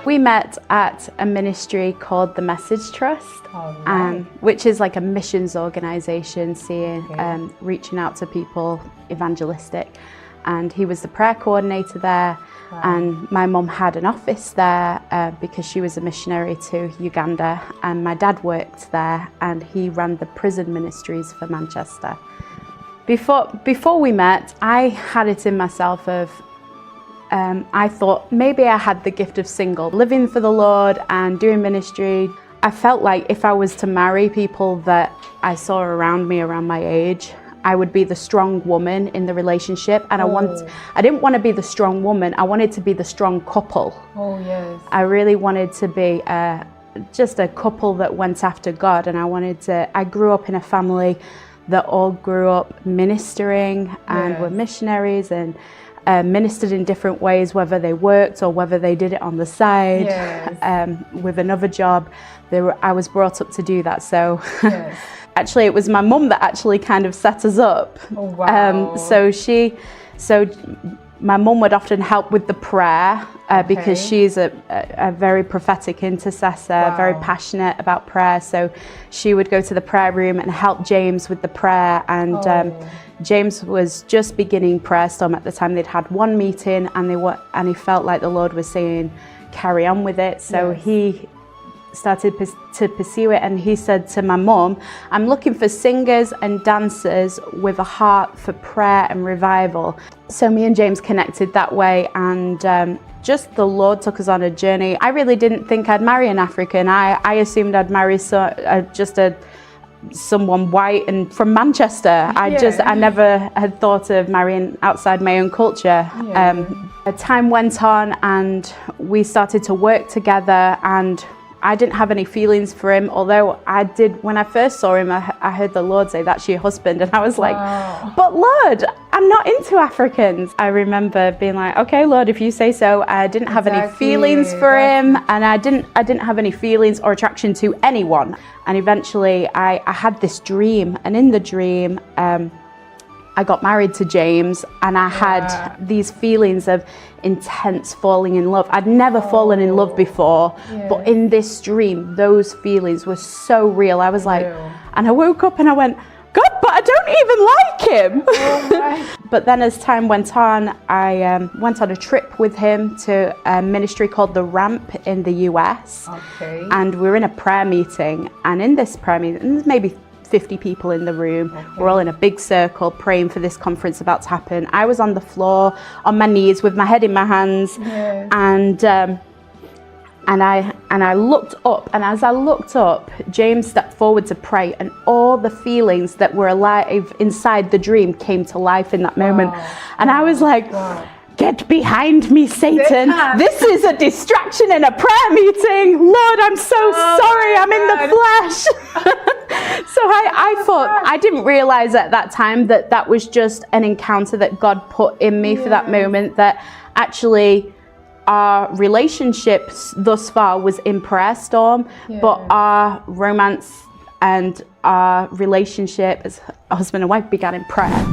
We met at a ministry called the Message Trust, which is like a missions organisation, reaching out to people, evangelistic. And he was the prayer coordinator there. Wow. And my mum had an office there because she was a missionary to Uganda, and my dad worked there, and he ran the prison ministries for Manchester. Before we met, I had it in myself of, I thought maybe I had the gift of single, living for the Lord and doing ministry. I felt like if I was to marry people that I saw around me, around my age, I would be the strong woman in the relationship, and I didn't want to be the strong woman. I wanted to be the strong couple. Oh yes. I really wanted to be just a couple that went after God, and I grew up in a family that all grew up ministering and were missionaries and ministered in different ways, whether they worked or whether they did it on the side with another job. I was brought up to do that. So actually it was my mum that actually kind of set us up. Oh, wow. So my mum would often help with the prayer because she's a very prophetic intercessor, very passionate about prayer. So she would go to the prayer room and help James with the prayer. And James was just beginning Prayer Storm at the time. They'd had one meeting, and he felt like the Lord was saying, carry on with it. So he started to pursue it, and he said to my mum, I'm looking for singers and dancers with a heart for prayer and revival. So me and James connected that way, and just the Lord took us on a journey. I really didn't think I'd marry an African. I assumed I'd marry someone white and from Manchester. I never had thought of marrying outside my own culture. Time went on, and we started to work together, and I didn't have any feelings for him, although I did. When I first saw him, I heard the Lord say, that's your husband, and I was like, but Lord, I'm not into Africans. I remember being like, okay, Lord, if you say so. I didn't have any feelings for him, and I didn't have any feelings or attraction to anyone. And eventually I had this dream, and in the dream I got married to James, and I had these feelings of intense falling in love. I'd never fallen in love before, but in this dream, those feelings were so real. I was like, and I woke up and I went, God, but I don't even like him. But then as time went on, I went on a trip with him to a ministry called The Ramp in the US. And we were in a prayer meeting, and in this prayer meeting, there's maybe 50 people in the room. We're all in a big circle praying for this conference about to happen. I was on the floor on my knees with my head in my hands, and I looked up, and as I looked up, James stepped forward to pray, and all the feelings that were alive inside the dream came to life in that moment. And I was like, get behind me, Satan. This is a distraction in a prayer meeting. Lord, I'm so sorry. I'm in the flesh. So I thought, I didn't realize at that time that that was just an encounter that God put in me for that moment, that actually our relationship thus far was in Prayer Storm, but our romance and our relationship as a husband and wife began in prayer.